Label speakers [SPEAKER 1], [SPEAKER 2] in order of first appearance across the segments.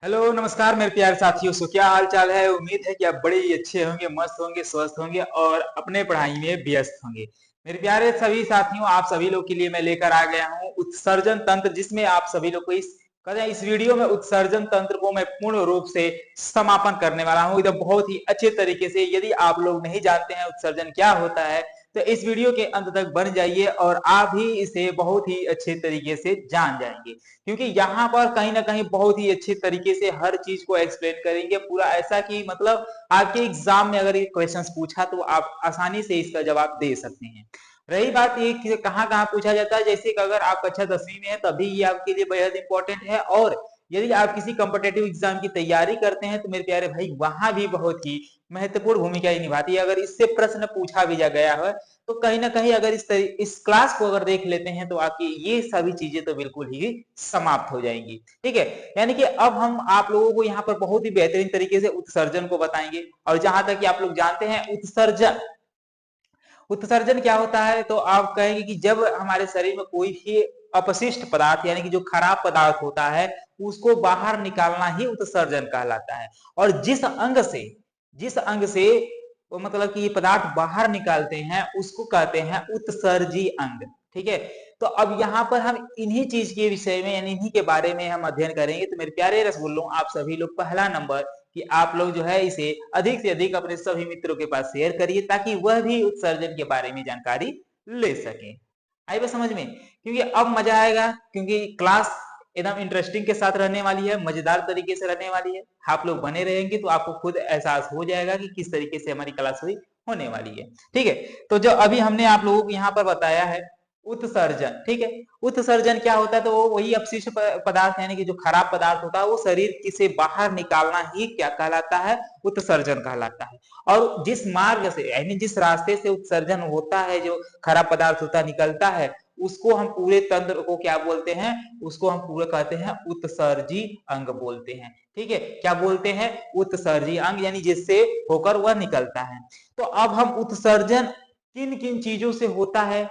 [SPEAKER 1] Hello नमस्कार मेरे प्यारे साथियों। क्या हाल चाल है। उम्मीद है कि आप बड़े ही अच्छे होंगे, मस्त होंगे, स्वस्थ होंगे और अपने पढ़ाई में व्यस्त होंगे। मेरे प्यारे सभी साथियों, आप सभी लोग के लिए मैं लेकर आ गया हूँ उत्सर्जन तंत्र, जिसमें आप सभी लोग को इस वीडियो में उत्सर्जन तंत्र को मैं पूर्ण रूप से समापन करने वाला हूँ एकदम बहुत ही अच्छे तरीके से। यदि आप लोग नहीं जानते हैं उत्सर्जन क्या होता है तो इस वीडियो के अंत तक बन जाइए और आप भी इसे बहुत ही अच्छे तरीके से जान जाएंगे, क्योंकि यहाँ पर कहीं ना कहीं बहुत ही अच्छे तरीके से हर चीज को एक्सप्लेन करेंगे पूरा, ऐसा कि मतलब आपके एग्जाम में अगर ये क्वेश्चंस पूछा तो आप आसानी से इसका जवाब दे सकते हैं। रही बात ये कि कहाँ कहाँ पूछा जाता है, जैसे कि अगर आप कक्षा 10वीं में है तभी ये आपके लिए बेहद इंपॉर्टेंट है, और यदि आप किसी कॉम्पिटेटिव एग्जाम की तैयारी करते हैं तो मेरे प्यारे भाई वहां भी बहुत ही महत्वपूर्ण भूमिका ही निभाती है। अगर इससे प्रश्न पूछा भी जा गया है तो कहीं ना कहीं अगर इस क्लास को अगर देख लेते हैं तो आपकी ये सभी चीजें तो बिल्कुल ही समाप्त हो जाएंगी। ठीक है, यानी कि अब हम आप लोगों को यहाँ पर बहुत ही बेहतरीन तरीके से उत्सर्जन को बताएंगे। और जहां तक कि आप लोग जानते हैं उत्सर्जन, उत्सर्जन क्या होता है तो आप कहेंगे कि जब हमारे शरीर में कोई भी अपशिष्ट पदार्थ यानी कि जो खराब पदार्थ होता है उसको बाहर निकालना ही उत्सर्जन कहलाता है। और जिस अंग से तो मतलब कि ये पदार्थ बाहर निकालते हैं उसको कहते हैं उत्सर्जी अंग। ठीक है, तो अब यहाँ पर हम इन्हीं चीज के विषय में यानी इन्हीं के बारे में हम अध्ययन करेंगे। तो मेरे प्यारे रसगुल्लों, आप सभी लोग पहला नंबर कि आप लोग जो है इसे अधिक से अधिक अपने सभी मित्रों के पास शेयर करिए ताकि वह भी उत्सर्जन के बारे में जानकारी ले सके। आई बात समझ में, क्योंकि अब मजा आएगा, क्योंकि क्लास एकदम इंटरेस्टिंग के साथ रहने वाली है, मजेदार तरीके से रहने वाली है। आप लोग बने रहेंगे तो आपको खुद एहसास हो जाएगा कि किस तरीके से हमारी क्लास हुई होने वाली है। ठीक है, तो जो अभी हमने आप लोगों को यहाँ पर बताया है उत्सर्जन, ठीक है, उत्सर्जन क्या होता है तो वो वही अपशिष्ट पदार्थ यानी कि जो खराब पदार्थ होता है वो शरीर से बाहर निकालना ही क्या कहलाता है, उत्सर्जन कहलाता है। और जिस मार्ग से यानी जिस रास्ते से उत्सर्जन होता है, जो खराब पदार्थ होता निकलता है, उसको हम पूरे तंत्र को क्या बोलते हैं, उसको हम पूरे कहते हैं उत्सर्जी अंग बोलते हैं। ठीक है, क्या बोलते हैं, उत्सर्जी अंग, यानी जिससे होकर वह निकलता है। तो अब हम उत्सर्जन किन किन चीजों से होता है,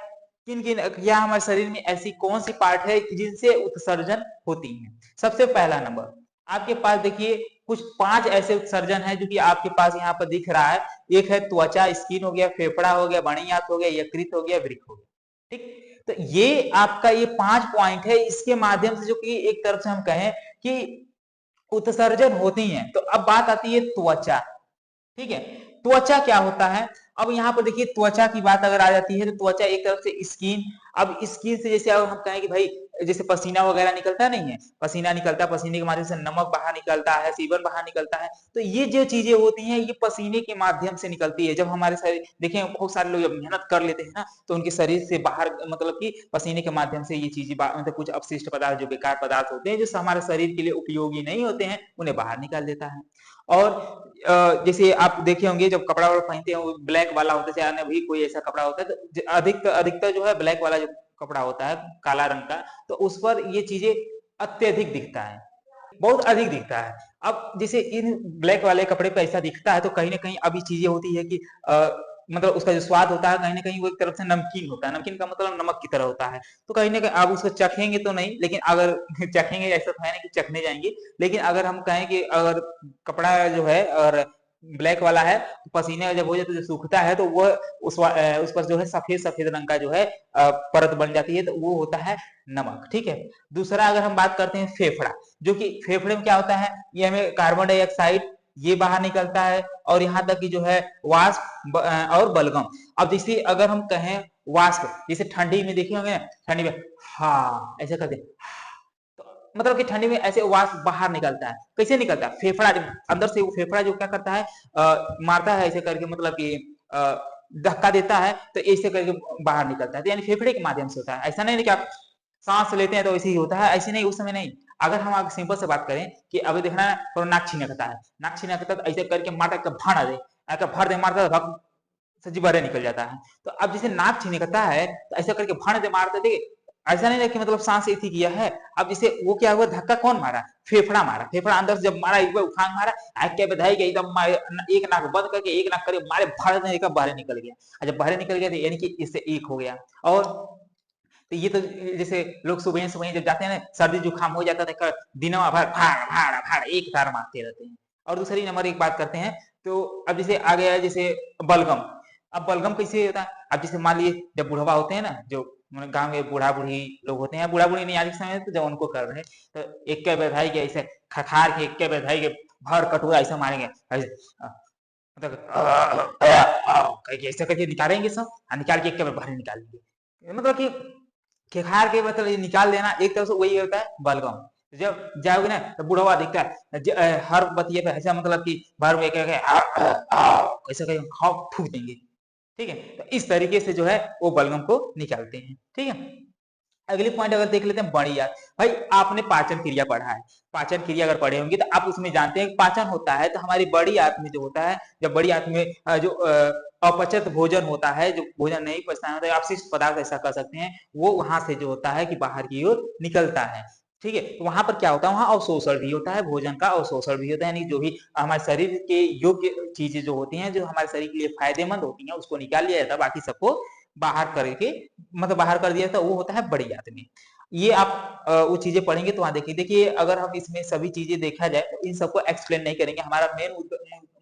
[SPEAKER 1] किन किन या हमारे शरीर में ऐसी कौन सी पार्ट है जिनसे उत्सर्जन होती है। सबसे पहला नंबर आपके पास देखिए कुछ 5 ऐसे उत्सर्जन है जो कि आपके पास यहाँ पर दिख रहा है। एक है त्वचा, स्किन हो गया, फेफड़ा हो गया, बणियात हो गया, यकृत हो गया, वृक्क हो गया। ठीक, तो ये आपका ये 5 पॉइंट है, इसके माध्यम से जो कि एक तरफ से हम कहें कि उत्सर्जन होती है। तो अब बात आती है त्वचा। ठीक है, त्वचा क्या होता है। अब यहाँ पर देखिए त्वचा की बात अगर आ जाती है तो त्वचा एक तरफ से स्किन, अब स्किन से जैसे अब हम कहें कि भाई जैसे पसीना वगैरह निकलता नहीं है, पसीना निकलता है, पसीने के माध्यम से नमक बाहर निकलता है, सीवन बाहर निकलता है, तो ये जो चीजें होती हैं ये पसीने के माध्यम से निकलती है। जब हमारे शरीर देखें बहुत सारे लोग जब मेहनत कर लेते हैं ना तो उनके शरीर से बाहर मतलब कि पसीने के माध्यम से ये चीजें मतलब कुछ अपशिष्ट पदार्थ जो बेकार पदार्थ होते हैं जो हमारे शरीर के लिए उपयोगी नहीं होते हैं उन्हें बाहर निकाल देता है। और जैसे आप देखे होंगे जब कपड़ा पहनते हैं वो ब्लैक वाला होता है, चाहे अन्य भी कोई ऐसा कपड़ा होता है तो अधिकतर अधिकतर जो है ब्लैक वाला जो कपड़ा होता है काला रंग का, तो उस पर ये चीजें अत्यधिक दिखता है, बहुत अधिक दिखता है। अब जैसे इन ब्लैक वाले कपड़े पे ऐसा दिखता है तो कहीं ना कहीं अभी चीजें होती है कि मतलब उसका जो स्वाद होता है कहीं ना कहीं वो एक तरफ से नमकीन होता है, नमकीन का मतलब नमक की तरह होता है। तो कहीं ना कहीं आप उसको चखेंगे तो नहीं, लेकिन अगर चखेंगे ऐसा तो है नहीं कि चखने जाएंगे, लेकिन अगर हम कहें कि अगर कपड़ा जो है और ब्लैक वाला है तो पसीने जब हो जाए तो जो सूखता है तो वो उस पर जो है सफेद सफेद रंग का जो है परत बन जाती है, तो वो होता है नमक। ठीक है, दूसरा अगर हम बात करते हैं फेफड़ा, जो कि फेफड़े में क्या होता है, ये हमें कार्बन डाइऑक्साइड ये बाहर निकलता है, और यहाँ तक कि जो है वाष्प और बलगम। अब जैसे अगर हम कहें वाष्प, जैसे ठंडी में देखे होंगे, ठंडी में हाँ ऐसे करते तो मतलब कि ठंडी में ऐसे वाष्प बाहर निकलता है। कैसे निकलता है, फेफड़ा अंदर से वो फेफड़ा जो क्या करता है मारता है ऐसे करके, मतलब कि धक्का देता है तो ऐसे करके बाहर निकलता है। तो यानी फेफड़े के माध्यम से होता है, ऐसा नहीं कि आप सांस लेते हैं तो ऐसे ही होता है, ऐसे नहीं, उस समय नहीं। अगर हम आगे सिंपल से बात करें कि अभी देखना है तो नाक छीनकता है, नाक छीनकता तो ऐसे करके मारता है भाड़ दे, भर दे मारता है सजी बारे निकल जाता है। तो अब जैसे नाक छीनकता है तो ऐसा करके भाड़ दे मारते थे, ऐसा नहीं है कि मतलब सांस इतनी किया है। अब जैसे वो क्या हुआ, धक्का कौन मारा, फेफड़ा मारा, फेफड़ा अंदर से जब मारा एक बार उफान मारा, आग क्या बधाई गई एकदम एक नाक बंद करके एक नाक करे मारे भाड़ देने का बाहर निकल गया। जब बाहर निकल गया तो यानी कि इससे एक हो गया। और तो ये तो जैसे लोग सुबह सुबह जब जाते हैं ना, सर्दी जुकाम हो जाता है, दिनों भर भाड़ भाड़ भाड़ एक तार मारते रहते हैं। और दूसरी नंबर एक बात करते हैं, तो अब जैसे आ गया है जैसे बलगम। अब बलगम कैसे होता है? अब जैसे मान लीजिए जब बुढ़वा होते हैं ना, जो गांव में बूढ़ा बूढ़ी लोग होते हैं, बूढ़ा बूढ़ी नहीं आज के समय में, तो जब उनको कर रहे हैं तो एक के बधाई के ऐसे खखार के एक के बधाई के भर कटोरा ऐसा मारेंगे ऐसे, मतलब ऐसे करके निकालेंगे सब, और निकाल के एक के भर निकालेंगे, मतलब कि खिखार के मतलब ये निकाल देना, एक तरफ से वही होता है बलगम। जब जाओगे ना तो बुढ़वा दिखता है हर बतिये पे ऐसा, मतलब कि भर में ऐसा कहीं खाओ फूक देंगे। ठीक है, तो इस तरीके से जो है वो बलगम को निकालते हैं। ठीक है, अगली पॉइंट अगर देख लेते हैं, बड़ी याद। भाई आपने पाचन क्रिया पढ़ा है, पाचन क्रिया अगर पढ़े होंगे तो आप उसमें जानते हैं पाचन होता है तो हमारी बड़ी आंत में जो होता है, जब बड़ी आंत में जो अपचत भोजन होता है, जो भोजन नहीं पचता है, तो अपशिष्ट पदार्थ ऐसा कर सकते हैं, वो वहां से जो होता है कि बाहर की ओर निकलता है। ठीक है, तो वहां पर क्या होता है, वहां अवशोषण भी होता है, भोजन का अवशोषण भी होता है, यानी जो भी हमारे शरीर के योग्य चीजें जो होती हैं, जो हमारे शरीर के लिए फायदेमंद होती हैं, उसको निकाल लिया जाता है, बाकी सबको बाहर करके, मतलब बाहर कर दिया था, वो होता है बड़ी आंत में। ये आप वो चीजें पढ़ेंगे तो वहां देखिए, देखिए अगर हम इसमें सभी चीजें देखा जाए तो इन सबको एक्सप्लेन नहीं करेंगे, हमारा मेन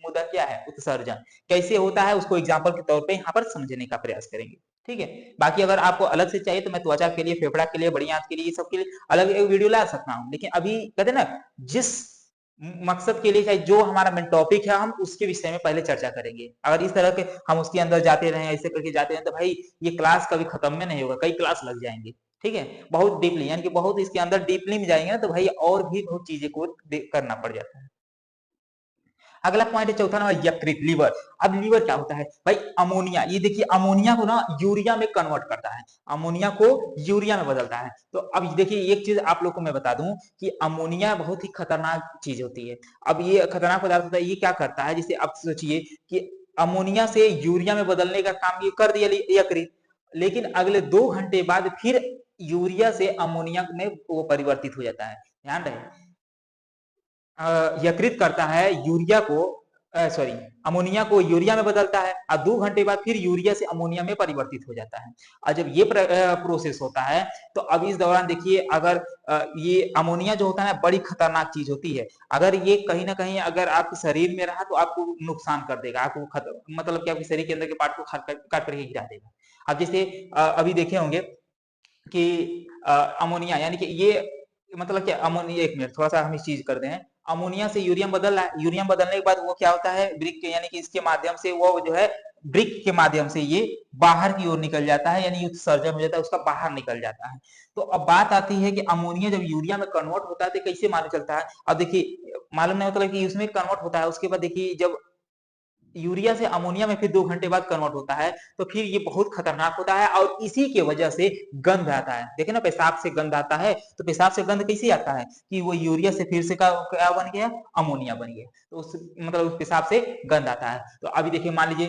[SPEAKER 1] मुद्दा क्या है, उत्सर्जन कैसे होता है उसको एग्जाम्पल के तौर पे यहाँ पर समझने का प्रयास करेंगे। ठीक है, बाकी अगर आपको अलग से चाहिए तो मैं त्वचा के लिए, फेफड़ा के लिए, बड़ी आंत के लिए, ये सब के लिए अलग एक वीडियो ला सकता हूँ, लेकिन अभी कहते ना, जिस मकसद के लिए, चाहे जो हमारा मेन टॉपिक है, हम उसके विषय में पहले चर्चा करेंगे। अगर इस तरह के हम उसके अंदर जाते रहे, ऐसे करके जाते रहे, तो भाई ये क्लास कभी खत्म में नहीं होगा, कई क्लास लग जाएंगे। ठीक है, बहुत डीपली, यानी कि बहुत इसके अंदर डीपली में जाएंगे ना, तो भाई और भी बहुत चीजें को करना पड़ जाता है। अगला पॉइंट है चौथा नंबर, यकृत, लीवर। अब लीवर क्या होता है भाई? अमोनिया, ये देखिए अमोनिया को ना यूरिया में कन्वर्ट करता है, अमोनिया को यूरिया में बदलता है। तो अब देखिए एक चीज आप लोग को मैं बता दूं कि अमोनिया बहुत ही खतरनाक चीज होती है। अब ये खतरनाक पदार्थ होता है, ये क्या करता है, जैसे आप सोचिए कि अमोनिया से यूरिया में बदलने का काम ये कर दिया यकृत, लेकिन अगले 2 घंटे बाद फिर यूरिया से अमोनिया में वो परिवर्तित हो जाता है। ध्यान रहे, यकृत करता है यूरिया को, सॉरी, अमोनिया को यूरिया में बदलता है, और 2 घंटे बाद फिर यूरिया से अमोनिया में परिवर्तित हो जाता है। और जब ये प्रोसेस होता है, तो अब इस दौरान देखिए, अगर ये अमोनिया जो होता है बड़ी खतरनाक चीज होती है, अगर ये कहीं ना कहीं अगर आपके शरीर में रहा तो आपको नुकसान कर देगा, आपको मतलब कि आपके शरीर के अंदर के पार्ट को काट करके गिरा देगा। अब जैसे अभी देखे होंगे कि अमोनिया, यानी कि ये मतलब क्या, अमोनिया, एक मिनट थोड़ा सा हम इस चीज करते हैं, अमोनिया से यूरियम बदल रहा है, यूरियम बदलने के बाद वो क्या होता है, ब्रिक के, यानी कि इसके माध्यम से वो जो है ब्रिक के माध्यम से ये बाहर की ओर निकल जाता है, यानी उत्सर्जन हो जाता है, उसका बाहर निकल जाता है। तो अब बात आती है कि अमोनिया जब यूरिया में कन्वर्ट होता है तो कैसे मालूम चलता है? अब देखिए, मालूम नहीं होता कि उसमें कन्वर्ट होता है, उसके बाद देखिए जब यूरिया से अमोनिया में फिर 2 घंटे बाद कन्वर्ट होता है, तो फिर ये बहुत खतरनाक होता है, और इसी की वजह से गंध आता है। देखे ना, पेशाब से गंध आता है, तो पेशाब से गंध कैसे आता है कि वो यूरिया से फिर से क्या बन गया, अमोनिया बन गया, तो उस मतलब उस पेशाब से गंध आता है। तो अभी देखिए, मान लीजिए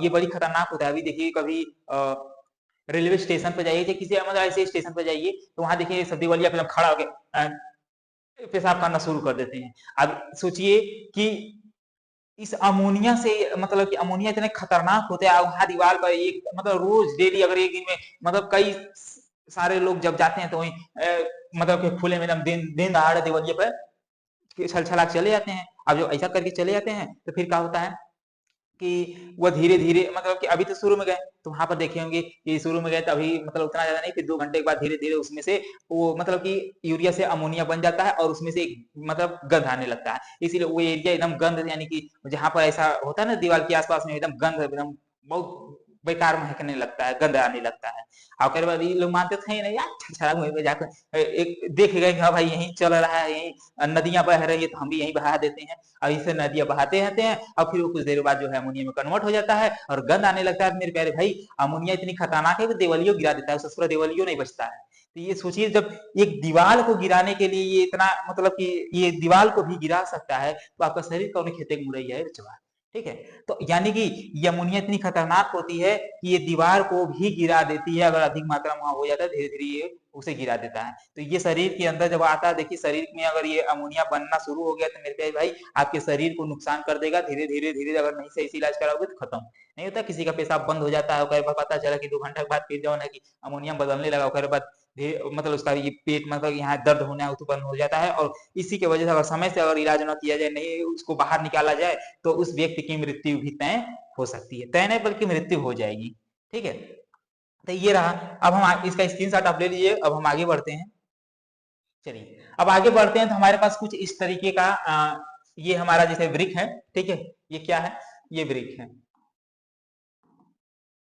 [SPEAKER 1] ये बड़ी खतरनाक होता है। अभी देखिए कभी रेलवे स्टेशन पर जाइए, किसी मतलब ऐसे स्टेशन पर जाइए, तो वहां देखिए सब दिवालिया पे खड़ा होकर पेशाब करना शुरू कर देते हैं। अब सोचिए कि इस अमोनिया से, मतलब कि अमोनिया इतने खतरनाक होते हैं, वहां दीवार पर एक मतलब रोज डेली अगर एक दिन में मतलब कई सारे लोग जब जाते हैं तो वही मतलब कि खुले में एकदम दिन दिन दहाड़े दिवालिये पर छल छला चले जाते हैं। अब जो ऐसा करके चले जाते हैं तो फिर क्या होता है कि वो धीरे धीरे, मतलब कि अभी तो शुरू में गए तो वहां पर देखे होंगे कि शुरू में गए तो अभी मतलब उतना ज्यादा नहीं, फिर 2 घंटे के बाद धीरे धीरे उसमें से वो मतलब कि यूरिया से अमोनिया बन जाता है, और उसमें से एक मतलब गंध आने लगता है। इसीलिए वो एरिया एकदम गंध, यानी कि जहां पर ऐसा होता है ना दीवार के आसपास में एकदम गंध, एकदम बहुत बेकार महकने लगता है, गंध आने लगता है। और कई बार ये लोग मानते थे ही नहीं यार, छछरा मुंह में जाकर एक देख गए कि हाँ भाई यहीं चल रहा है, यहीं नदियां बह रही है तो हम भी यहीं बहा देते हैं। अब इसे नदियां बहाते रहते हैं, और फिर वो कुछ देर बाद जो है अमोनिया में कन्वर्ट हो जाता है और गंद आने लगता है। मेरे प्यारे भाई, अमोनिया इतनी खतरनाक है कि देवलियो गिरा देता है, ससुरा देवलियो नहीं बचता है। तो ये सोचिए, जब एक दीवार को गिराने के लिए ये इतना, मतलब कि ये दीवार को भी गिरा सकता है, तो आपका शरीर कौन खेते मुरैया है बचवा। ठीक है। तो यानी कि ये अमोनिया इतनी खतरनाक होती है कि ये दीवार को भी गिरा देती है, अगर अधिक मात्रा में वहां हो जाता है धीरे धीरे ये उसे गिरा देता है। तो ये शरीर के अंदर जब आता है, देखिए शरीर में अगर ये अमोनिया बनना शुरू हो गया तो मेरे प्यारे भाई आपके शरीर को नुकसान कर देगा धीरे धीरे धीरे, अगर नहीं सही से इलाज कराओगे तो खत्म नहीं होता। किसी का पेशाब बंद हो जाता है, पता चला कि 2 घंटा के बाद फिर जो है कि अमोनिया बदलने लगा, बाद मतलब उसका ये पेट मतलब यहाँ दर्द होना उत्पन्न हो जाता है, और इसी की वजह से अगर समय से अगर इलाज न किया जाए, नहीं उसको बाहर निकाला जाए, तो उस व्यक्ति की मृत्यु भी तय हो सकती है, तय नहीं बल्कि मृत्यु हो जाएगी। ठीक है, तो ये रहा। अब हम इसका स्क्रीनशॉट आप ले लीजिए। अब हम आगे बढ़ते हैं। चलिए अब आगे बढ़ते हैं तो हमारे पास कुछ इस तरीके का ये हमारा जैसे वृक्क है। ठीक है, ये क्या है? ये वृक्क है।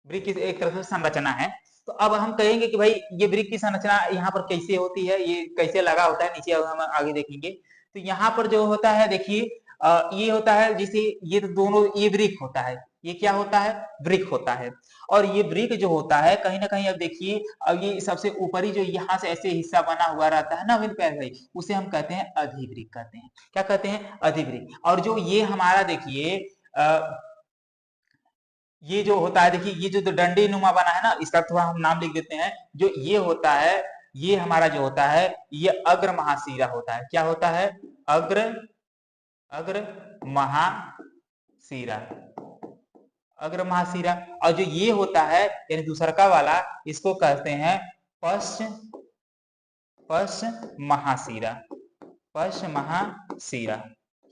[SPEAKER 1] वृक्क की एक तरह से संरचना है। तो अब हम कहेंगे कि भाई ये वृक्क की संरचना यहाँ पर कैसे होती है, ये कैसे लगा होता है, नीचे हम आगे देखेंगे। तो यहाँ पर जो होता है देखिए, ये होता है जिसे ये तो दोनों ये वृक्क होता है, ये क्या होता है? वृक्क होता है। और ये वृक्क जो होता है कहीं ना कहीं, अब देखिए अब ये सबसे ऊपरी जो यहाँ से ऐसे हिस्सा बना हुआ रहता है ना मेरे प्यारे भाई, उसे हम कहते हैं अधिवृक्क कहते हैं। क्या कहते हैं? अधिवृक्क। और जो ये हमारा देखिए ये जो होता है, देखिए ये जो डंडे नुमा बना है ना, इसका थोड़ा हम नाम लिख देते हैं। जो ये होता है, ये हमारा जो होता है ये अग्र महाशिरा होता है। क्या होता है? अग्र महाशिरा, अग्र महाशिरा। और जो ये होता है यानी दूसरका वाला, इसको कहते हैं पश्च महाशिरा। पश्च महाशिरा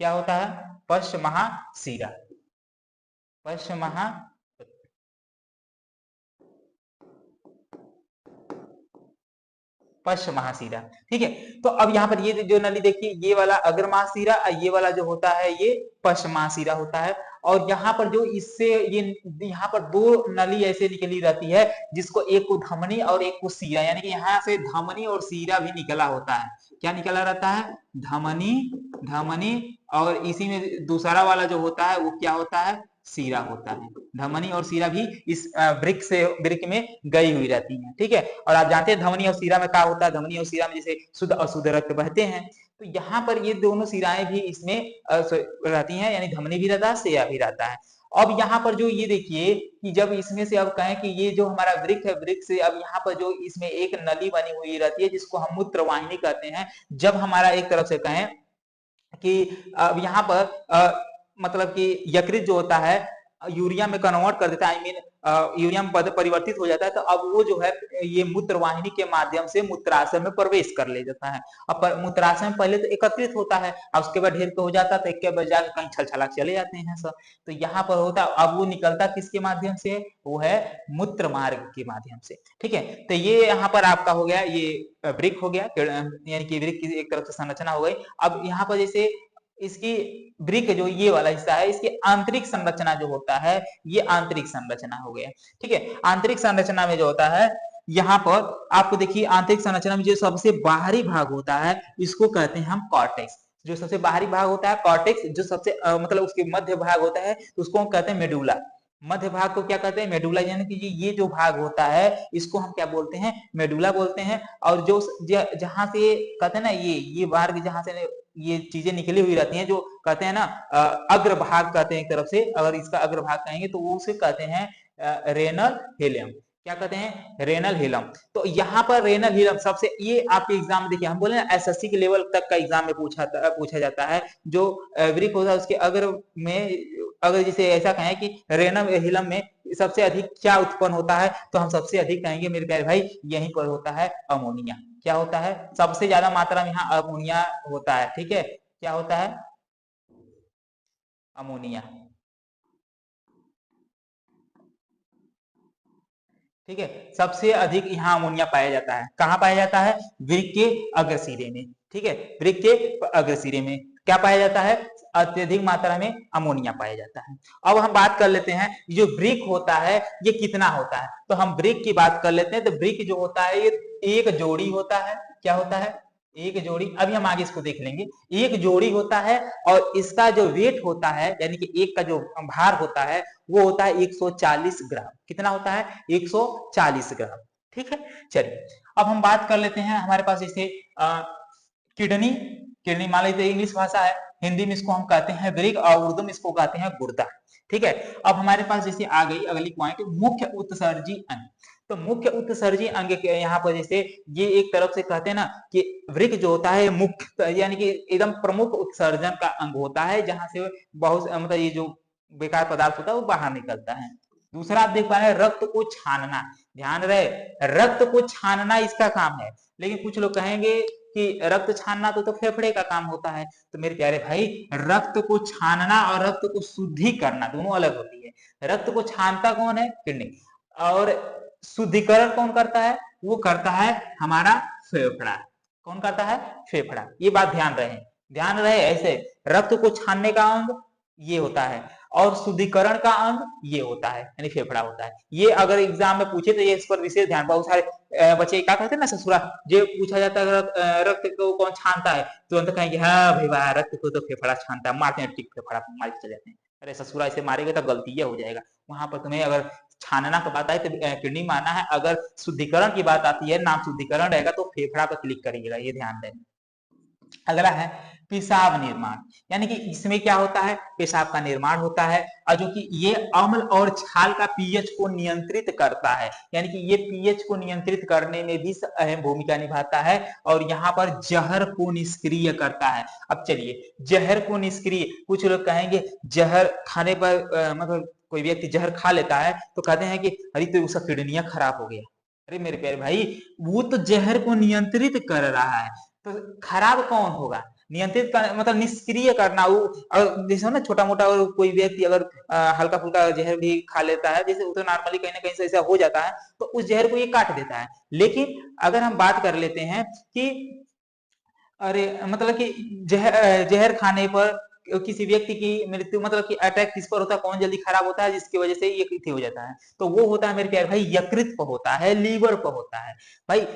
[SPEAKER 1] क्या होता है? पश्च महाशिरा। पश्च महा पश्च महाशिरा। ठीक है, तो अब यहाँ पर ये जो नली देखिए, ये वाला अग्र महाशिरा और ये वाला जो होता है ये पश्च महाशिरा होता है। और यहाँ पर जो इससे ये यहाँ पर दो नली ऐसे निकली रहती है, जिसको एक को धमनी और एक को सीरा, यानी कि यहाँ से धमनी और सीरा भी निकला होता है। क्या निकला रहता है? धमनी और इसी में दूसरा वाला जो होता है वो क्या होता है? सीरा होता है। धमनी और सीरा भी इस वृक्क में गई हुई रहती है। ठीक है, और आप जानते हैं धमनी और सीरा में क्या होता है? धमनी और सीरा में जैसे शुद्ध अशुद्ध रक्त बहते हैं, तो यहाँ पर ये दोनों सिराएं भी इसमें रहती हैं, यानी धमनी भी रहता है, सीरा भी रहता है। अब यहाँ पर जो ये देखिए कि जब इसमें से अब कहें कि ये जो हमारा वृक्क है, वृक्क से अब यहाँ पर जो इसमें एक नली बनी हुई रहती है जिसको हम मूत्रवाहिनी कहते हैं। जब हमारा एक तरफ से कहें कि अब यहाँ पर मतलब कि यकृत जो होता है यूरिया में कन्वर्ट कर देता है, आई मीन यूरिया में परिवर्तित हो जाता है, तो अब वो जो है ये मूत्रवाहिनी के माध्यम से मूत्राशय में प्रवेश कर ले जाता है। अब मूत्राशय में पहले तो एकत्रित होता है, अब उसके बाद ढेर पे हो जाता है, तो एक के बाद जाकर कहीं छलछला चले जाते हैं सब। तो यहाँ पर होता है, अब वो निकलता किसके माध्यम से? वो है मूत्र मार्ग के माध्यम से। ठीक है, तो ये यहाँ पर आपका हो गया, ये वृक्क हो गया, यानी कि वृक्क की एक तरफ से संरचना हो गई। अब यहाँ पर जैसे इसकी वृक्क जो ये वाला हिस्सा है, इसकी आंतरिक संरचना जो होता है ये आंतरिक संरचना हो गया। ठीक है, आंतरिक संरचना में जो होता है यहाँ पर आपको देखिए, आंतरिक संरचना में जो सबसे बाहरी भाग होता है इसको कहते हैं हम कॉर्टेक्स। जो सबसे बाहरी भाग होता है कॉर्टेक्स, जो सबसे मतलब उसके मध्य भाग होता है उसको हम कहते हैं मेडुला। मध्य भाग को क्या कहते हैं? मेडुला। यानी कि ये जो भाग होता है इसको हम क्या बोलते हैं? मेडुला बोलते हैं। और जो जहां से कहते हैं ना, ये मार्ग जहां से ये चीजें निकली हुई रहती हैं, जो कहते हैं ना अग्रभाग कहते हैं एक तरफ से, अगर इसका अग्रभाग कहेंगे तो वो उसे कहते हैं रेनल हेलियम। क्या कहते हैं? रेनल हेलम। तो यहाँ पर रेनल हेलम सबसे, ये आपके एग्जाम में देखिए, हम बोले ना एसएससी के लेवल तक का एग्जाम में पूछा जाता है। जो वृक्क होता है उसके अगर में, अगर जैसे ऐसा कहें कि रेनल हेलम में सबसे अधिक क्या उत्पन्न होता है, तो हम सबसे अधिक कहेंगे मेरे प्यारे भाई यहीं पर होता है अमोनिया। क्या होता है? सबसे ज्यादा मात्रा में यहाँ अमोनिया होता है। ठीक है, क्या होता है? अमोनिया। ठीक है, सबसे अधिक यहाँ अमोनिया पाया जाता है। कहाँ पाया जाता है? वृक्क के अग्रसिरे में। ठीक है, वृक्क के अग्रसिरे में क्या पाया जाता है? अत्यधिक मात्रा में अमोनिया पाया जाता है। अब हम बात कर लेते हैं जो वृक्क होता है ये कितना होता है। तो हम वृक्क की बात कर लेते हैं। तो वृक्क जो होता है ये एक जोड़ी होता है। क्या होता है? एक जोड़ी। अभी हम आगे इसको देख लेंगे। एक जोड़ी होता है और इसका जो वेट होता है, यानी कि एक का जो भार होता है वो होता है 140 ग्राम। कितना होता है? 140 ग्राम। ठीक है, चलिए अब हम बात कर लेते हैं। हमारे पास जैसे किडनी, किडनी मान लीजिए इंग्लिश भाषा है, हिंदी में इसको हम कहते हैं वृक्क और उर्दू में इसको कहते हैं गुर्दा। ठीक है, अब हमारे पास जैसे आ गई अगली पॉइंट, मुख्य उत्सर्जी अंग। तो मुख्य उत्सर्जी अंग के यहाँ पर जैसे ये एक तरफ से कहते हैं ना कि वृक्क जो होता है मुख्य यानी कि एकदम प्रमुख उत्सर्जन का अंग होता है, जहां से बहुत मतलब ये जो बेकार पदार्थ होता है वो बाहर निकलता है। दूसरा आप देख पा रहे हैं रक्त को छानना, ध्यान रहे रक्त को छानना इसका काम है। लेकिन कुछ लोग कहेंगे कि रक्त छानना तो फेफड़े का काम होता है। तो मेरे प्यारे भाई, रक्त को छानना और रक्त को शुद्धि करना दोनों अलग होती है। रक्त को छानता कौन है? किडनी। और शुद्धिकरण कौन करता है? वो करता है हमारा फेफड़ा। कौन करता है? फेफड़ा। ये बात ध्यान रहे ऐसे रक्त को छानने का अंग ये होता है और शुद्धिकरण का अंग ये होता है, यानी फेफड़ा होता है। ये अगर एग्जाम में पूछे तो ये इस पर विशेष ध्यान। बहुत सारे बच्चे क्या कहते हैं ना ससुरा, जो पूछा जाता है रक्त को कौन छानता है, तुरंत कहेंगे हाँ भाई वाह, रक्त को तो फेफड़ा छानता है, मारते हैं टिक फेफड़ा मार के चले जाते हैं। अरे ससुरा ऐसे मारेगा तो गलती हो जाएगा। वहां पर तुम्हें अगर छानना की बात आए तो किडनी मारना है, अगर शुद्धिकरण की बात आती है, नाम शुद्धिकरण रहेगा तो फेफड़ा पर क्लिक करिएगा, ये ध्यान दें। अगला है पेशाब निर्माण, यानी कि इसमें क्या होता है? पेशाब का निर्माण होता है, और जो कि ये अम्ल और छाल का पीएच को नियंत्रित करता है, यानी कि ये पीएच को नियंत्रित करने में भी अहम भूमिका निभाता है, और यहाँ पर जहर को निष्क्रिय करता है। अब चलिए, जहर को निष्क्रिय, कुछ लोग कहेंगे जहर खाने पर मतलब कोई व्यक्ति जहर खा लेता है तो कहते हैं कि अरे तो उसका किडनियां खराब हो गया। अरे मेरे प्यारे भाई, वो तो जहर को नियंत्रित कर रहा है, तो खराब कौन होगा? नियंत्रित कर, मतलब निष्क्रिय करना। वो अगर जैसे ना छोटा मोटा कोई व्यक्ति अगर हल्का फुल्का जहर भी खा लेता है, जैसे वो तो नॉर्मली कहीं ना कहीं से ऐसा हो जाता है, तो उस जहर को ये काट देता है। लेकिन अगर हम बात कर लेते हैं कि अरे मतलब कि जहर खाने पर किसी व्यक्ति की मृत्यु, मतलब कि अटैक किस पर होता है, कौन जल्दी खराब होता है, जिसकी वजह से ये हो जाता है, तो वो होता है मेरे प्यारे भाई यकृत पर होता है, लीवर पर होता है। भाई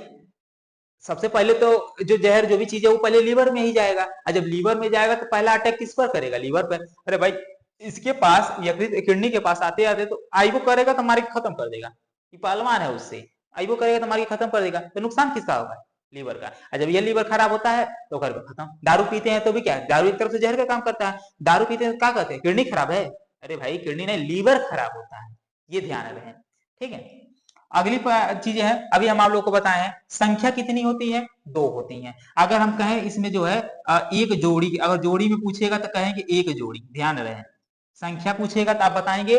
[SPEAKER 1] सबसे पहले तो जो जहर जो भी चीज है वो पहले लीवर में ही जाएगा, और जब लीवर में जाएगा तो पहला अटैक किस पर करेगा? लीवर पर। अरे भाई, इसके पास यकृत किडनी के पास आते आते तो आइबो करेगा तो मारी खत्म कर देगा, ये पहलवान है उससे, आइबो करेगा तो मारी खत्म कर देगा, तो नुकसान किसका होगा? लीवर का। और जब ये लीवर खराब होता है तो घर पर खत्म। दारू पीते हैं तो भी क्या है, दारू एक तरफ से जहर का काम करता है। दारू पीते हैं क्या कहते हैं? किडनी खराब है। अरे भाई किडनी नहीं, लीवर खराब होता है, ये ध्यान रहे। ठीक है, अगली चीज है, अभी हम आप लोग को बताए हैं संख्या कितनी होती है? 2 होती है। अगर हम कहें इसमें जो है एक जोड़ी, अगर जोड़ी में पूछेगा तो कहेंगे एक जोड़ी, ध्यान रहे। संख्या पूछेगा तो आप बताएंगे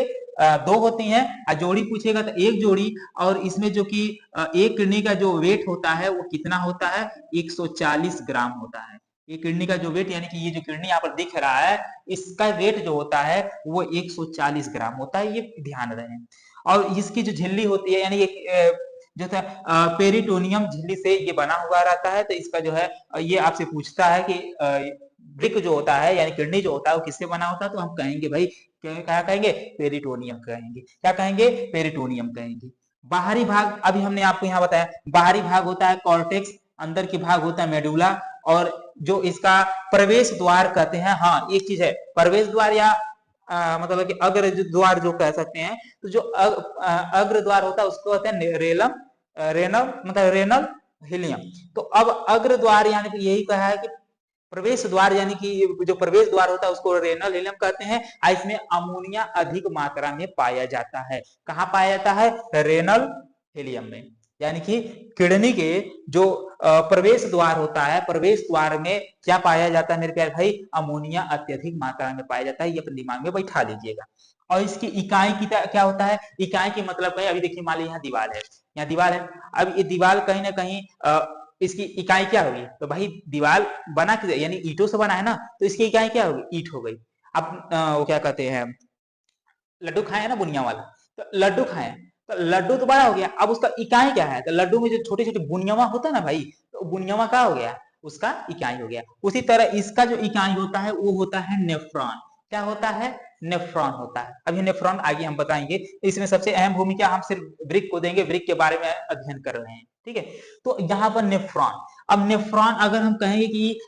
[SPEAKER 1] 2 होती हैं, और जोड़ी पूछेगा तो एक जोड़ी। और इसमें जो कि एक किडनी का जो वेट होता है वो कितना होता है? 140 ग्राम होता है। ये किडनी का जो वेट, यानी कि ये जो किडनी यहाँ पर दिख रहा है, इसका वेट जो होता है वो 140 ग्राम होता है, ये ध्यान रहे। और इसकी जो झिल्ली होती है, यानी ये जो था पेरिटोनियम झिल्ली से ये बना हुआ रहता है, तो इसका जो है ये आपसे पूछता है कि वृक्क जो होता है यानी किडनी जो होता है वो किससे बना होता है, तो हम कहेंगे भाई क्या कहेंगे? पेरिटोनियम कहेंगे। क्या कहेंगे? पेरिटोनियम कहेंगे। बाहरी भाग, अभी हमने आपको यहाँ बताया, बाहरी भाग होता है कॉर्टेक्स, अंदर की भाग होता है मेडुला, और जो इसका प्रवेश द्वार कहते हैं, हाँ एक चीज है, प्रवेश द्वार या मतलब कि अग्र द्वार जो कह सकते हैं, तो जो अग्र द्वार होता है उसको कहते हैं रेलम, रेनल, मतलब रेनल हिलियम। तो अब अग्र द्वार यानी कि यही कहा है कि प्रवेश द्वार, यानी कि जो प्रवेश द्वार होता है उसको रेनल हिलियम कहते हैं। इसमें अमोनिया अधिक मात्रा में पाया जाता है। कहाँ पाया जाता है? रेनल हिलियम में। यानी कि किडनी के जो प्रवेश द्वार होता है, प्रवेश द्वार में क्या पाया जाता है मेरे प्यारे भाई? अमोनिया अत्यधिक मात्रा में पाया जाता है, ये अपने दिमाग में बैठा लीजिएगा। और इसकी इकाई की क्या होता है? इकाई की मतलब है, अभी देखिए मान लीजिए यहाँ दीवार है, यहाँ दीवार है, अब ये दीवार कहीं ना कहीं इसकी इकाई क्या होगी? तो भाई दीवार बना यानी ईंटों से बना है ना, तो इसकी इकाई क्या होगी? ईंट हो गई। अब वो क्या कहते हैं, लड्डू खाए ना बुनिया वाला, तो लड्डू खाए तो लड्डू तो बड़ा हो गया, अब उसका इकाई क्या है? तो लड्डू में जो छोटे छोटे बुनियावा होता है ना भाई, तो बुनियावा क्या हो गया? उसका इकाई हो गया। उसी तरह इसका जो इकाई होता है वो होता है नेफ्रॉन। क्या होता है? नेफ्रॉन होता है। अभी नेफ्रॉन आगे हम बताएंगे। इसमें सबसे अहम भूमिका हम सिर्फ वृक्क को देंगे, वृक्क के बारे में अध्ययन कर रहे हैं, ठीक है। तो यहाँ पर नेफ्रॉन, अब नेफ्रॉन अगर हम कहेंगे कि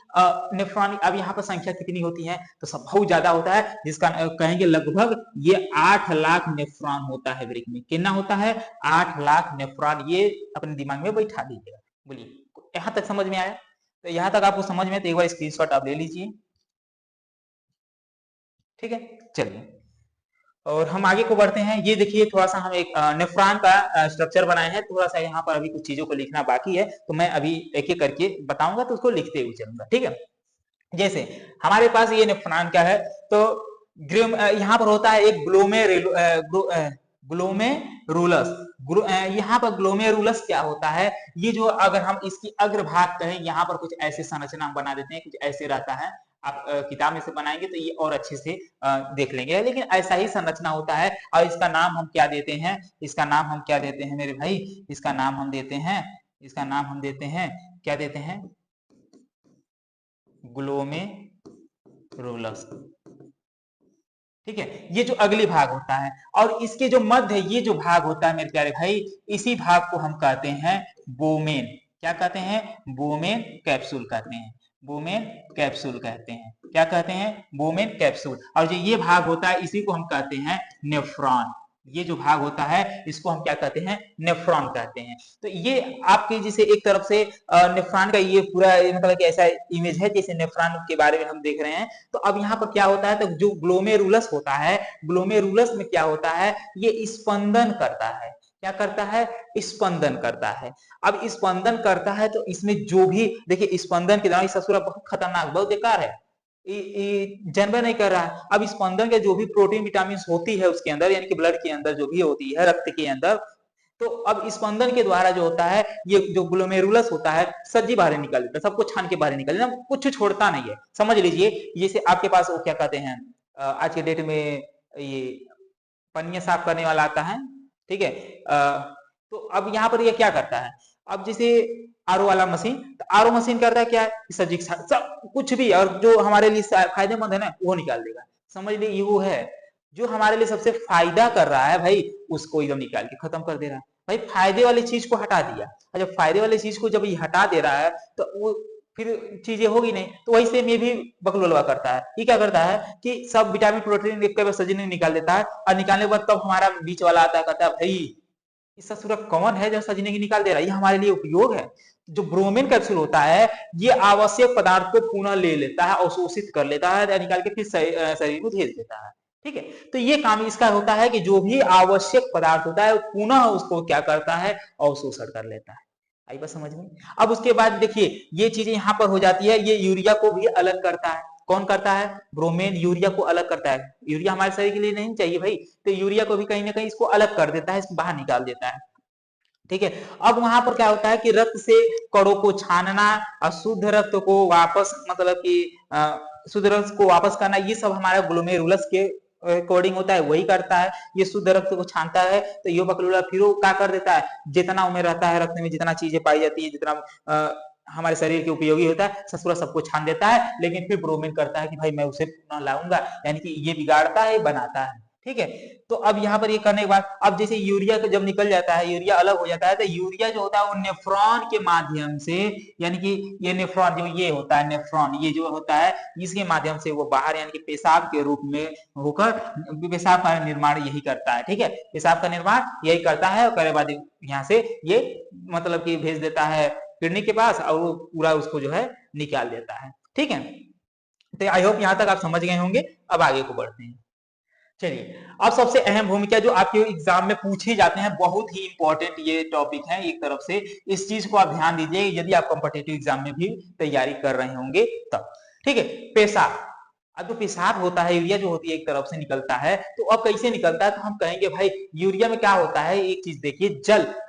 [SPEAKER 1] नेफ्रॉन, अब यहाँ पर संख्या कितनी होती है? तो सब बहुत ज्यादा होता है, जिसका कहेंगे लगभग ये 8 लाख नेफ्रॉन होता है वृक्क में। कितना होता है? 8 लाख नेफ्रॉन। ये अपने दिमाग में बैठा दीजिएगा। बोलिए यहाँ तक समझ में आया? तो यहाँ तक आपको समझ में, तो एक बार स्क्रीनशॉट आप ले लीजिए। ठीक है, चलिए और हम आगे को बढ़ते हैं। ये देखिए थोड़ा सा हम एक नेफ्रॉन का स्ट्रक्चर बनाए हैं, थोड़ा सा यहाँ पर अभी कुछ चीजों को लिखना बाकी है, तो मैं अभी एक एक करके बताऊंगा, तो उसको लिखते हुए चलूंगा, ठीक है। जैसे हमारे पास ये नेफ्रॉन क्या है, तो यहाँ पर होता है एक ग्लोमेरुलस। यहाँ पर ग्लोमेरुलस क्या होता है, ये जो अगर हम इसकी अग्रभाग कहें, यहाँ पर कुछ ऐसे संरचना बना देते हैं, कुछ ऐसे रहता है। आप किताब में से बनाएंगे तो ये और अच्छे से देख लेंगे, लेकिन ऐसा ही संरचना होता है। और इसका नाम हम क्या देते हैं, इसका नाम हम क्या देते हैं मेरे भाई, इसका नाम हम देते हैं, इसका नाम हम देते हैं, क्या देते हैं, ग्लोमेरुलस। ठीक है, ये जो अगली भाग होता है, और इसके जो मध्य ये जो भाग होता है मेरे प्यारे भाई, इसी भाग को हम कहते हैं बोमेन। क्या कहते हैं, बोमेन कैप्सूल कहते हैं, बोमेन कैप्सूल कहते हैं। क्या कहते हैं, बोमेन कैप्सूल। और जो ये भाग होता है इसी को हम कहते हैं नेफ्रॉन। ये जो भाग होता है इसको हम क्या कहते हैं, नेफ्रॉन कहते हैं। तो ये आपके जैसे एक तरफ से नेफ्रॉन का ये पूरा मतलब कि ऐसा इमेज है जैसे नेफ्रॉन के बारे में हम देख रहे हैं। तो अब यहाँ पर क्या होता है, तो जो ग्लोमेरुलस होता है, ग्लोमेरुलस में क्या होता है, ये स्पंदन करता है। क्या करता है, स्पंदन करता है। अब स्पंदन करता है तो इसमें जो भी देखिए स्पंदन के दौरान ससुरा बहुत खतरनाक, बहुत बेकार है, जानवर नहीं कर रहा है। अब स्पंदन के जो भी प्रोटीन विटामिन होती है उसके अंदर, यानी कि ब्लड के अंदर जो भी होती है, रक्त के अंदर, तो अब स्पंदन के द्वारा जो होता है, ये जो ग्लोमेरुलस होता है सज्जी बाहर निकाल देता है, सबको छान के बाहर निकाल देता है, कुछ छोड़ता नहीं है। समझ लीजिए जैसे आपके पास वो क्या कहते हैं, आज के डेट में ये पन्नियां साफ करने वाला आता है, ठीक है। तो अब यहाँ पर ये क्या करता है, अब जैसे आरओ वाला मशीन, तो आरओ मशीन करता है क्या है, सब्जी सब कुछ भी और जो हमारे लिए फायदेमंद है ना वो निकाल देगा। समझ लीजिए वो है जो हमारे लिए सबसे फायदा कर रहा है भाई, उसको एकदम निकाल के खत्म कर दे रहा है। भाई फायदे वाली चीज को हटा दिया, और जब फायदे वाली चीज को जब ये हटा दे रहा है तो वो फिर चीजें होगी नहीं। तो वैसे में भी बकलोलवा करता है, ये क्या करता है कि सब विटामिन प्रोटीन एक बार सजनी निकाल देता है, और निकालने के बाद तब हमारा बीच वाला आता है, कहता है भाई इसका सूरत कौन है जो सजने की निकाल दे रहा है, ये हमारे लिए उपयोग है। जो ब्रोमीन कैप्सूल होता है ये आवश्यक पदार्थ को पुनः ले लेता है, अवशोषित कर लेता है, निकाल के फिर शरीर को भेज देता है। ठीक है, तो ये काम इसका होता है कि जो भी आवश्यक पदार्थ होता है पुनः उसको क्या करता है, अवशोषण कर लेता है। आई बात समझ में। अब उसके बाद देखिए ये चीजें यहाँ पर हो जाती है, ये यूरिया को भी अलग करता है। कौन करता है, ब्रोमीन यूरिया को अलग करता है। यूरिया हमारे शरीर के लिए नहीं चाहिए भाई, तो यूरिया को भी कहीं ना कहीं इसको अलग कर देता है, इसको बाहर निकाल देता है। ठीक है, अब वहां पर क्या होता है कि रक्त से कणों को छानना और शुद्ध रक्त को वापस मतलब कि शुद्ध रक्त को वापस करना, ये सब हमारा ग्लोमेरुलस के अकॉर्डिंग होता है, वही करता है। ये शुद्ध रक्त को छानता है, तो ये बकलूला फिर वो क्या कर देता है, जितना उमेर रहता है रक्त में, जितना चीजें पाई जाती है, जितना हमारे शरीर के उपयोगी होता है, ससुरा सबको छान देता है। लेकिन फिर ब्रोमीन करता है कि भाई मैं उसे पुनः लाऊंगा, यानी कि ये बिगाड़ता है, बनाता है। ठीक है, तो अब यहाँ पर ये करने के बाद अब जैसे यूरिया जब निकल जाता है, यूरिया अलग हो जाता है, तो यूरिया जो होता है वो नेफ्रॉन के माध्यम से, यानी कि ये नेफ्रॉन जो ये होता है, नेफ्रॉन ये जो होता है इसके माध्यम से वो बाहर यानी कि पेशाब के रूप में होकर पेशाब का निर्माण यही करता है। ठीक है, पेशाब का निर्माण यही करता है, और करे बाद यहाँ से ये मतलब कि भेज देता है किडनी के पास, और वो पूरा उसको जो है निकाल देता है। ठीक है, तो आई होप यहाँ तक आप समझ गए होंगे। अब आगे को बढ़ते हैं। चलिए, अब सबसे अहम भूमिका जो आपके एग्जाम में पूछे जाते हैं, बहुत ही इंपॉर्टेंट ये टॉपिक है एक तरफ से, इस चीज को आप ध्यान दीजिए यदि आप कॉम्पिटिटिव एग्जाम में भी तैयारी कर रहे होंगे तब। ठीक है, पेशाब। अब जो पेशाब होता है, यूरिया जो होती है एक तरफ से निकलता है, तो अब कैसे निकलता है, तो हम कहेंगे भाई यूरिया में क्या होता है, एक चीज देखिए,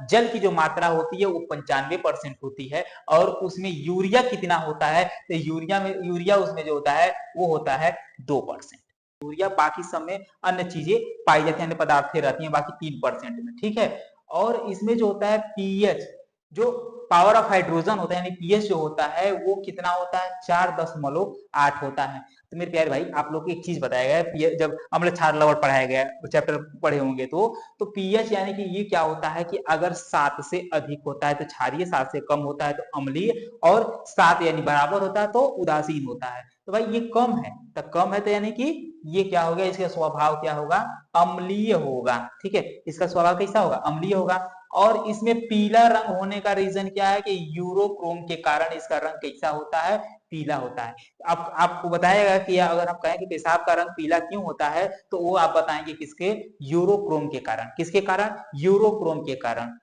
[SPEAKER 1] जल की जो मात्रा होती है वो 95% होती है, और उसमें यूरिया कितना होता है, तो यूरिया उसमें जो होता है वो होता है 2%। यूरिया बाकी सब में अन्य चीजें पाई जाती हैं, अन्य पदार्थें रहती हैं बाकी 3% में। ठीक है, और इसमें जो होता है पीएच, जो पावर ऑफ हाइड्रोजन होता है, यानी पीएच जो होता है वो कितना होता है, 4.8 होता है। तो मेरे प्यारे भाई आप लोग को एक चीज बताया गया, जब अम्ल क्षार लवण पढ़ाया गया चैप्टर पढ़े होंगे तो पीएच यानी कि ये क्या होता है कि अगर 7 से अधिक होता है तो क्षारीय, 7 से कम होता है तो अम्लीय, और 7 यानी बराबर होता है तो उदासीन होता है। तो भाई ये कम है, तो कम है तो यानी कि ये क्या हो गया, इसका स्वभाव क्या होगा, अम्लीय होगा। ठीक है, इसका स्वभाव कैसा होगा, अम्लीय होगा। और इसमें पीला रंग होने का रीजन क्या है कि यूरोक्रोम के कारण इसका रंग कैसा होता है, पीला होता है। अब आपको बताएगा कि अगर हम कहें कि पेशाब का रंग पीला क्यों होता है, तो वो आप बताएंगे किसके, यूरोक्रोम के कारण। किसके कारण, यूरोक्रोम के कारण।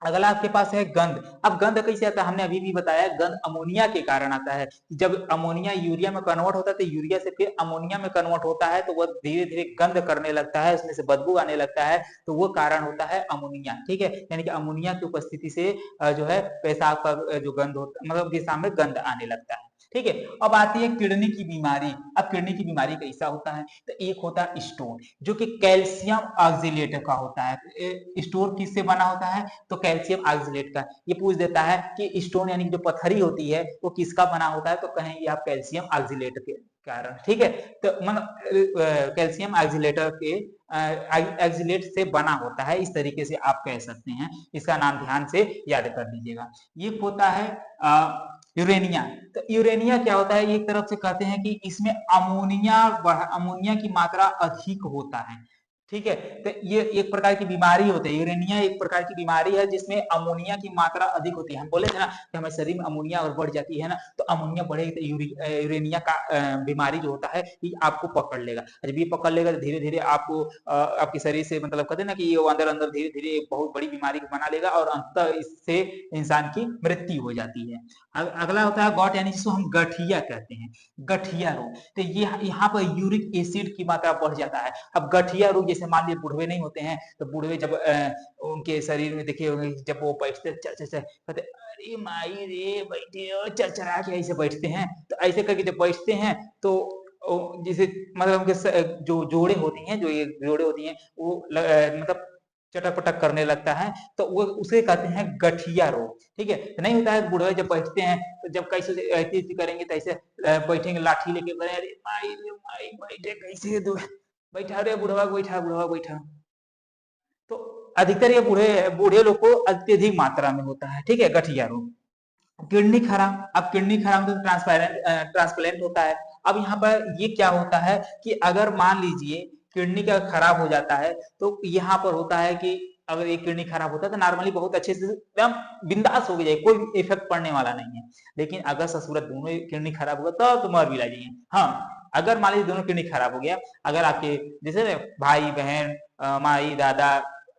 [SPEAKER 1] अगला आपके पास है गंध। अब गंध कैसे आता है, हमने अभी भी बताया, गंध अमोनिया के कारण आता है। जब अमोनिया यूरिया में कन्वर्ट होता है, तो यूरिया से फिर अमोनिया में कन्वर्ट होता है, तो वह धीरे धीरे गंध करने लगता है, उसमें से बदबू आने लगता है, तो वो कारण होता है अमोनिया। ठीक है, यानी कि अमोनिया की उपस्थिति से जो है पेशाब का जो गंध होता, मतलब पेशाब में गंध आने लगता है। ठीक है, अब आती है किडनी की बीमारी। अब किडनी की बीमारी कैसा होता है, तो एक होता है स्टोन, जो कि कैल्शियम ऑक्जेलेट का होता है। स्टोन किससे बना होता है, तो कैल्शियम ऑक्जेलेट का। ये पूछ देता है कि स्टोन यानी जो पत्थरी होती है वो किसका बना होता है, तो कहेंगे आप कैल्शियम ऑक्जेलेट के कारण। ठीक है, तो कैल्शियम ऑक्जेलेटर के ऑक्जेलेट से बना होता है, इस तरीके से आप कह सकते हैं। इसका नाम ध्यान से याद कर लीजिएगा। ये होता है यूरेनिया। तो यूरेनिया क्या होता है, एक तरफ से कहते हैं कि इसमें अमोनिया की मात्रा अधिक होता है। ठीक है, तो ये एक प्रकार की बीमारी होती है, यूरेनिया एक प्रकार की बीमारी है जिसमें अमोनिया की मात्रा अधिक होती है। हम बोले थे ना कि हमारे शरीर में अमोनिया अगर बढ़ जाती है ना, तो अमोनिया बढ़ेगी तो यूरेनिया का बीमारी जो होता है ये आपको पकड़ लेगा। जब ये पकड़ लेगा तो धीरे धीरे आपको आपके शरीर से, मतलब कहते हैं ना कि ये अंदर अंदर धीरे धीरे एक बहुत बड़ी बीमारी को बना लेगा, और अंततः इससे इंसान की मृत्यु हो जाती है। अगला होता है गॉट, यानी जिसको हम गठिया कहते हैं, गठिया रोग। तो ये यहाँ पर यूरिक एसिड की मात्रा बढ़ जाता है। अब गठिया रोग, जैसे मान लीजिए बुढ़वे नहीं होते हैं, तो बुढ़वे जब उनके शरीर में देखिए होंगे, जब वो बैठते कहते अरे माई रे बैठे और चरचरा के ऐसे बैठते हैं, तो ऐसे करके जब बैठते हैं तो जैसे मतलब उनके जो जोड़े होती हैं, जो ये जोड़े होती हैं वो मतलब चटक पटक करने लगता है, तो वो उसे कहते हैं गठिया रोग। ठीक है, तो नहीं होता है बुढ़वे जब बैठते हैं, तो जब कैसे ऐसी करेंगे तो ऐसे बैठेंगे लाठी लेके, अरे माई रे माई बैठे कैसे बैठा रे बुढ़वा बैठा, बुढ़वा बैठा। तो अधिकतर ये बूढ़े बूढ़े लोग को अत्यधिक मात्रा में होता है। ठीक है, गठिया रोग। किडनी खराब। अब किडनी खराब तो ट्रांसप्लांट होता है। अब यहाँ पर ये क्या होता है कि अगर मान लीजिए किडनी का खराब हो जाता है, तो यहाँ पर होता है कि अगर एक किडनी खराब होता है तो नॉर्मली बहुत अच्छे से एकदम बिंदास हो जाए, कोई इफेक्ट पड़ने वाला नहीं है। लेकिन अगर ससुरत दोनों किडनी खराब होगा तो मर भी जाएंगे। हाँ, अगर मान लीजिए दोनों किडनी खराब हो गया, अगर आपके जैसे भाई बहन, माई दादा,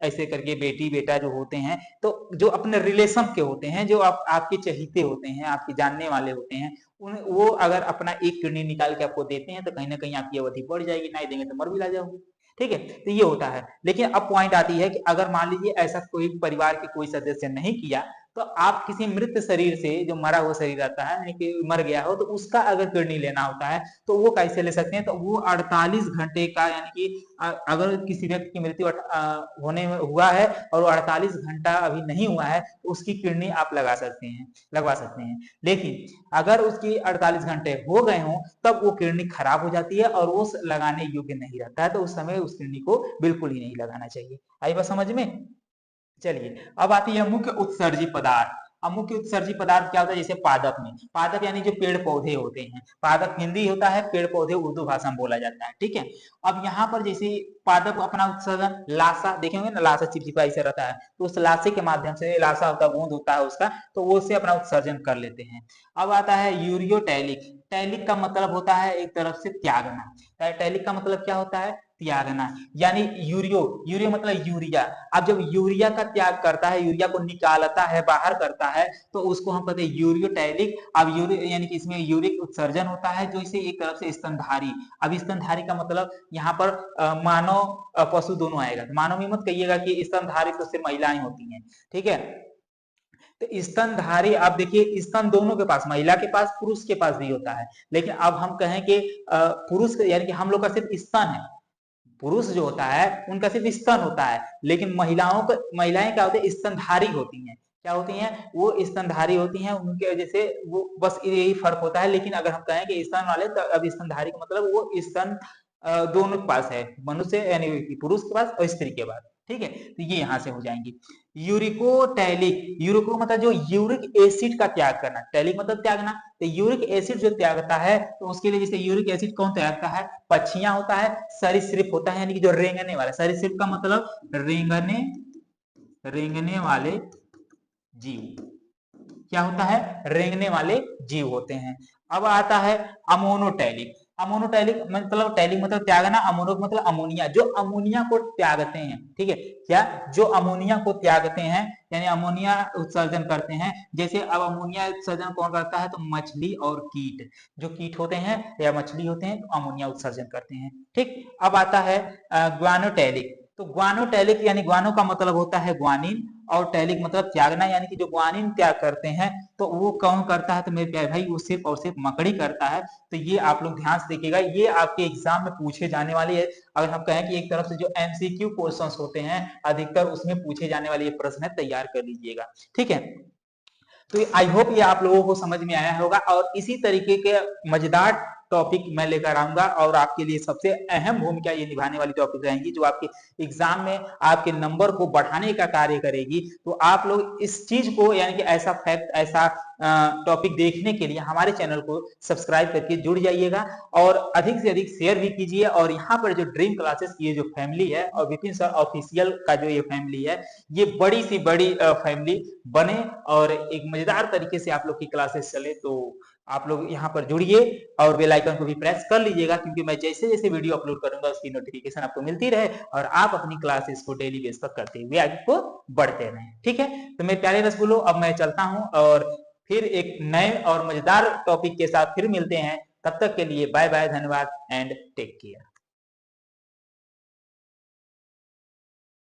[SPEAKER 1] ऐसे करके बेटी बेटा जो होते हैं, तो जो अपने रिलेशन के होते हैं, जो आपके चहीते होते हैं, आपके जानने वाले होते हैं, वो अगर अपना एक किडनी निकाल के आपको देते हैं, तो कहीं ना कहीं आपकी अवधि बढ़ जाएगी, नहीं देंगे तो मर भी ला जाओगे। ठीक है, तो ये होता है। लेकिन अब पॉइंट आती है कि अगर मान लीजिए ऐसा कोई परिवार के कोई सदस्य नहीं किया, तो आप किसी मृत शरीर से, जो मरा हुआ शरीर आता है यानी कि मर गया हो, तो उसका अगर किडनी लेना होता है तो वो कैसे ले सकते हैं, तो वो 48 घंटे का, यानी कि अगर किसी व्यक्ति की मृत्यु होने में हुआ है और 48 घंटा अभी नहीं हुआ है, तो उसकी किडनी आप लगवा सकते हैं। लेकिन अगर उसकी 48 घंटे हो गए हों, तब वो किडनी खराब हो जाती है और वो लगाने योग्य नहीं रहता है, तो उस समय उस किडनी को बिल्कुल ही नहीं लगाना चाहिए। आई बात समझ में। चलिए, अब आती है मुख्य उत्सर्जी पदार्थ। अब मुख्य उत्सर्जी पदार्थ क्या होता है, जैसे पादप में, पादप यानी जो पेड़ पौधे होते हैं, पादप हिंदी होता है, पेड़ पौधे उर्दू भाषा में बोला जाता है। ठीक है, अब यहाँ पर जैसे पादप अपना उत्सर्जन, लाशा देखेंगे ना, लाशा चिपचिपा ऐसे रहता है, तो उस लाशे के माध्यम से, लाशा होता है, बूंद होता है उसका, तो वो उससे अपना उत्सर्जन कर लेते हैं। अब आता है यूरियोटैलिक। टैलिक का मतलब होता है एक तरफ से त्यागना। टैलिक का मतलब क्या होता है, त्यागना। यानी यूरियो मतलब यूरिया। अब जब यूरिया का त्याग करता है, यूरिया को निकालता है, बाहर करता है, तो उसको हम कहते हैं यूरियोटैलिक। अब यूरिया यानी कि इसमें यूरिक उत्सर्जन होता है, जो इसे एक तरफ से स्तनधारी। अब स्तनधारी का मतलब यहाँ पर मानव पशु दोनों आएगा। मानव में मत कहिएगा कि स्तनधारी तो सिर्फ महिलाएं होती हैं। ठीक है, तो स्तनधारी, आप देखिए स्तन दोनों के पास, महिला के पास, पुरुष के पास भी होता है। लेकिन अब हम कहें कि पुरुष यानी कि हम लोग का सिर्फ स्तन है, पुरुष जो होता है उनका सिर्फ स्तन होता है। लेकिन महिलाएं क्या होती है, स्तनधारी होती हैं। क्या होती हैं, वो स्तनधारी होती हैं, उनके वजह से वो बस यही फर्क होता है। लेकिन अगर हम कहें कि स्तन वाले, तो अब स्तनधारी का मतलब वो स्तन दोनों के पास है, मनुष्य यानी पुरुष के पास और स्त्री के पास। ठीक है, तो ये यहाँ से हो जाएंगी। यूरिकोटैलिक, यूरिको मतलब जो यूरिक एसिड का त्याग करना, टैलिक मतलब त्यागना। तो यूरिक एसिड जो त्यागता है, तो उसके लिए जैसे यूरिक एसिड कौन त्यागता है, पक्षियां होता है, सरीसृप होता है, यानी कि जो रेंगने वाला, सरीसृप का मतलब रेंगने वाले जीव। क्या होता है, रेंगने वाले जीव होते हैं। अब आता है अमोनोटैलिक। अमोनोटैलिक मतलब टैलिक मतलब त्यागना, अमोनो मतलब अमोनिया, जो अमोनिया को त्यागते हैं, ठीक है, क्या जो अमोनिया को त्यागते हैं यानी अमोनिया उत्सर्जन करते हैं। जैसे अब अमोनिया उत्सर्जन कौन करता है, तो मछली और कीट, जो कीट होते हैं या मछली होते हैं तो अमोनिया उत्सर्जन करते हैं, ठीक। अब आता है ग्वानोटैलिक। तो ग्वानोटैलिक यानी ग्वानो का मतलब होता है ग्वानिन और टैलिक मतलब त्यागना, यानी कि जो ग्वानिन त्याग करते हैं तो वो कौन करता है, तो मेरे प्यारे भाई वो सिर्फ और सिर्फ मकड़ी करता है। तो ये आप लोग ध्यान से देखिएगा, ये आपके एग्जाम में पूछे जाने वाली है। अगर हम कहें कि एक तरफ से जो एमसीक्यू क्वेश्चंस होते हैं अधिकतर उसमें पूछे जाने वाले ये प्रश्न है, तैयार कर लीजिएगा, ठीक है। तो आई होप ये आप लोगों को समझ में आया होगा और इसी तरीके के मजेदार टॉपिक मैं लेकर आऊंगा और आपके लिए सबसे अहम भूमिका ये निभाने वाली टॉपिक रहेंगी जो आपके एग्जाम में आपके नंबर को बढ़ाने का कार्य करेगी। तो आप लोग इस चीज को यानी कि ऐसा फैक्ट, ऐसा टॉपिक देखने के लिए हमारे चैनल को सब्सक्राइब करके जुड़ जाइएगा और अधिक से अधिक शेयर भी कीजिए। और यहाँ पर जो ड्रीम क्लासेस की ये जो फैमिली है और विपिन सर ऑफिशियल का जो ये फैमिली है, ये बड़ी सी बड़ी फैमिली बने और एक मजेदार तरीके से आप लोग की क्लासेस चले। तो आप लोग यहाँ पर जुड़िए और बेल आइकन को भी प्रेस कर लीजिएगा, क्योंकि मैं जैसे जैसे वीडियो अपलोड करूंगा उसकी नोटिफिकेशन आपको मिलती रहे और आप अपनी क्लासेस को डेली बेस पर करते हुए आगे को बढ़ते रहें, ठीक है। तो मेरे प्यारे रसगुल्लो, अब मैं चलता हूं और फिर एक नए और मजेदार टॉपिक के साथ फिर मिलते हैं। तब तक के लिए बाय बाय, धन्यवाद एंड टेक केयर।